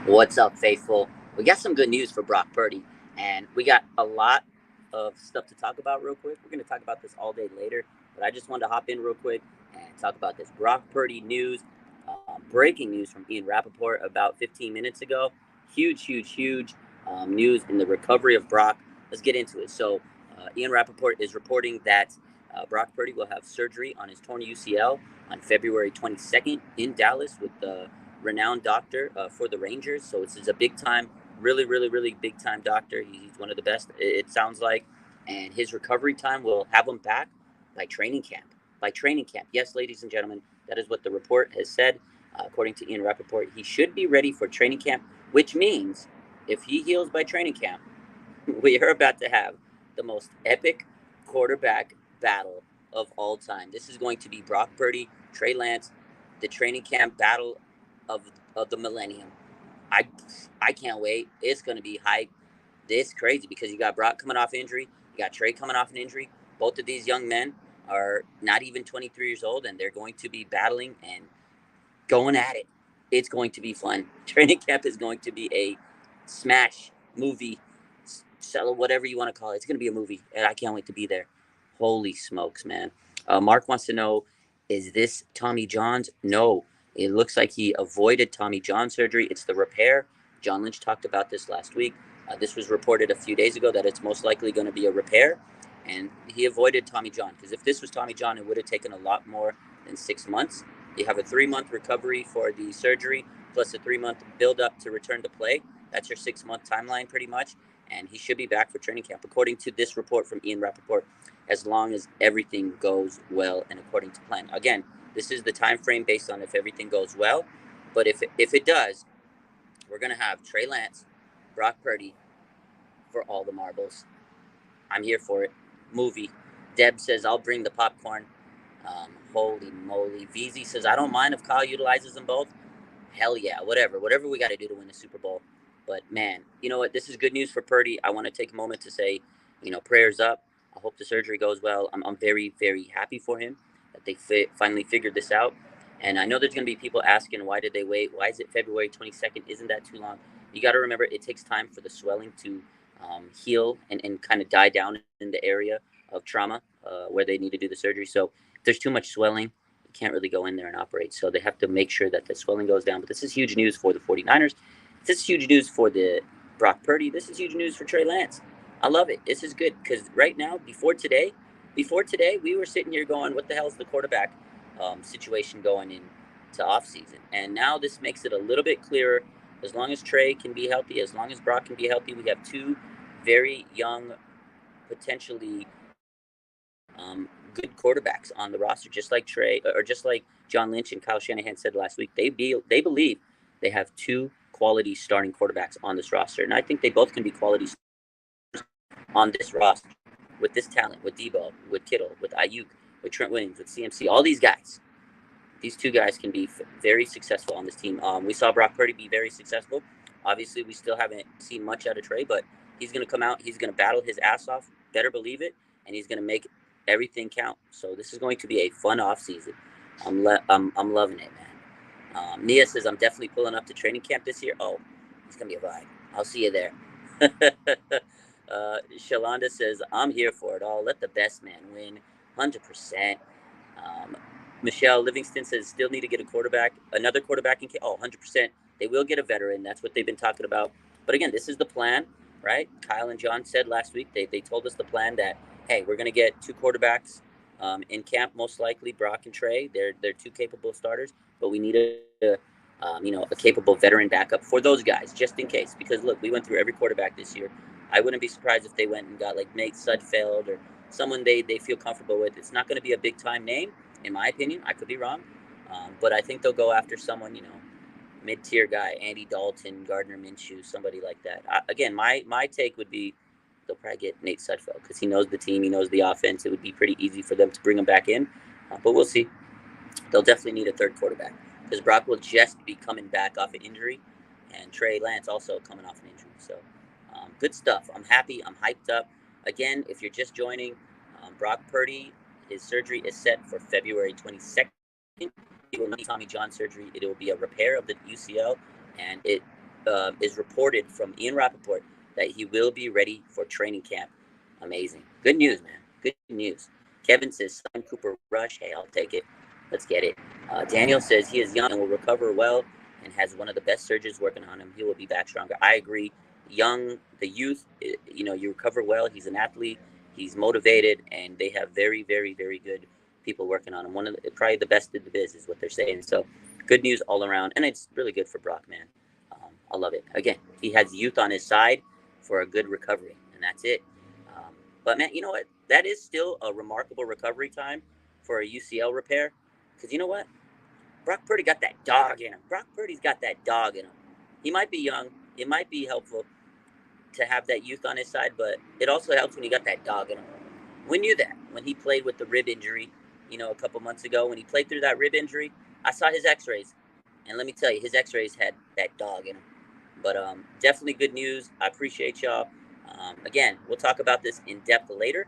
What's up, faithful? We got some good news for Brock Purdy, and we got a lot of stuff to talk about real quick. We're going to talk about this all day later, but I just wanted to hop in real quick and talk about this Brock Purdy news. Breaking news from Ian Rappaport about 15 minutes ago. Huge news in the recovery of Brock. Let's get into it. Ian Rappaport is reporting that Brock Purdy will have surgery on his torn UCL on February 22nd in Dallas with the renowned doctor for the Rangers. So it's a big time, really big time doctor. He's one of the best, it sounds like. And his recovery time will have him back by training camp. By training camp. Yes, ladies and gentlemen, that is what the report has said. According to Ian Rappaport, he should be ready for training camp, which means if he heals by training camp, we are about to have the most epic quarterback battle of all time. This is going to be Brock Purdy, Trey Lance, the training camp battle of of the millennium. I I can't wait. It's going to be hype. This crazy because you got Brock coming off injury, you got Trey coming off an injury. Both of these young men are not even 23 years old, and they're going to be battling and going at it. It's going to be fun. Training camp is going to be a smash movie, sell whatever you want to call it. It's going to be a movie, and I can't wait to be there. Holy smokes, man. Mark wants to know, is this Tommy John's? No. It looks like he avoided Tommy John surgery. It's the repair. John Lynch talked about this last week. This was reported a few days ago that it's most likely going to be a repair. And he avoided Tommy John because if this was Tommy John, it would have taken a lot more than 6 months. You have a 3 month recovery for the surgery, plus a 3 month build up to return to play. That's your 6 month timeline, pretty much. And he should be back for training camp, according to this report from Ian Rappaport, as long as everything goes well and according to plan. Again, this is the time frame based on if everything goes well. But if it does, we're going to have Trey Lance, Brock Purdy for all the marbles. I'm here for it. Movie. Deb says, I'll bring the popcorn. Holy moly. VZ says, I don't mind if Kyle utilizes them both. Hell yeah, whatever we got to do to win the Super Bowl. But man, you know what? This is good news for Purdy. I want to take a moment to say, prayers up. I hope the surgery goes well. I'm very happy for him that they finally figured this out. And I know there's going to be people asking, why did they wait? Why is it February 22nd? Isn't that too long? You got to remember, it takes time for the swelling to heal and kind of die down in the area of trauma where they need to do the surgery. So if there's too much swelling, you can't really go in there and operate. So they have to make sure that the swelling goes down. But this is huge news for the 49ers. This is huge news for the Brock Purdy. This is huge news for Trey Lance. I love it. This is good because right now, before today, we were sitting here going, "What the hell is the quarterback situation going into off season?" And now this makes it a little bit clearer. As long as Trey can be healthy, as long as Brock can be healthy, we have two very young, potentially good quarterbacks on the roster, just like Trey or just like John Lynch and Kyle Shanahan said last week. They believe they have two quality starting quarterbacks on this roster, and I think they both can be quality on this roster with this talent, with Debo, with Kittle, with Ayuk, with Trent Williams, with CMC. All these guys, these two guys can be very successful on this team. We saw Brock Purdy be very successful. Obviously, we still haven't seen much out of Trey, but he's going to come out. He's going to battle his ass off. Better believe it, and he's going to make everything count. So this is going to be a fun off season. I'm loving it, man. Nia says I'm definitely pulling up to training camp this year. Oh, it's gonna be a vibe. I'll see you there. Shalonda says I'm here for it all. Let the best man win, 100%. Um, Michelle Livingston says still need to get a quarterback, another quarterback in case. Oh, 100%. They will get a veteran. That's what they've been talking about. But again, this is the plan, right? Kyle and John said last week they told us the plan that hey, we're gonna get two quarterbacks in camp, most likely Brock and Trey. They're two capable starters, but we need a capable veteran backup for those guys just in case. Because look, we went through every quarterback this year. I wouldn't be surprised if they went and got like Nate Sudfeld or someone they feel comfortable with. It's not going to be a big time name, in my opinion. I could be wrong, but I think they'll go after someone mid tier guy, Andy Dalton, Gardner Minshew, somebody like that. Again, my take would be they'll probably get Nate Sudfeld because he knows the team, he knows the offense. It would be pretty easy for them to bring him back in, but we'll see. They'll definitely need a third quarterback because Brock will just be coming back off an injury, and Trey Lance also coming off an injury. So, good stuff. I'm happy. I'm hyped up. Again, if you're just joining, Brock Purdy, his surgery is set for February 22nd. He will not need Tommy John surgery. It will be a repair of the UCL, and is reported from Ian Rappaport that he will be ready for training camp. Amazing. Good news, man. Good news. Kevin says, sign Cooper Rush. Hey, I'll take it. Let's get it. Daniel says he is young and will recover well and has one of the best surgeons working on him. He will be back stronger. I agree. The youth, you recover well. He's an athlete. He's motivated, and they have very, very, very good people working on him. Probably the best in the biz is what they're saying. So good news all around, and it's really good for Brock, man. I love it. Again, he has youth on his side for a good recovery, and that's it. But man, you know what? That is still a remarkable recovery time for a UCL repair, because you know what? Brock Purdy got that dog in him. Brock Purdy's got that dog in him. He might be young. It might be helpful to have that youth on his side, but it also helps when you got that dog in him. We knew that when he played with the rib injury, a couple months ago. When he played through that rib injury, I saw his x-rays, and let me tell you, his x-rays had that dog in him. But definitely good news. I appreciate y'all. Again, we'll talk about this in depth later.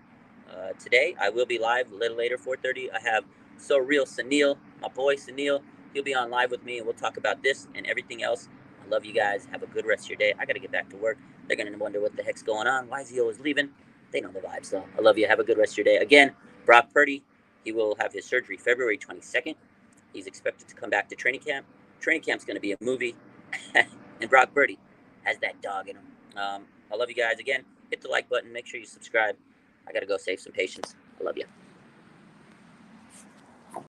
Today, I will be live a little later, 4:30. I have So Real Sunil, my boy Sunil. He'll be on live with me, and we'll talk about this and everything else. I love you guys. Have a good rest of your day. I got to get back to work. They're going to wonder what the heck's going on. Why is he always leaving? They know the vibes, though. I love you. Have a good rest of your day. Again, Brock Purdy, he will have his surgery February 22nd. He's expected to come back to training camp. Training camp's going to be a movie. And Brock Purdy has that dog in him. I love you guys. Again, hit the like button. Make sure you subscribe. I got to go save some patients. I love you.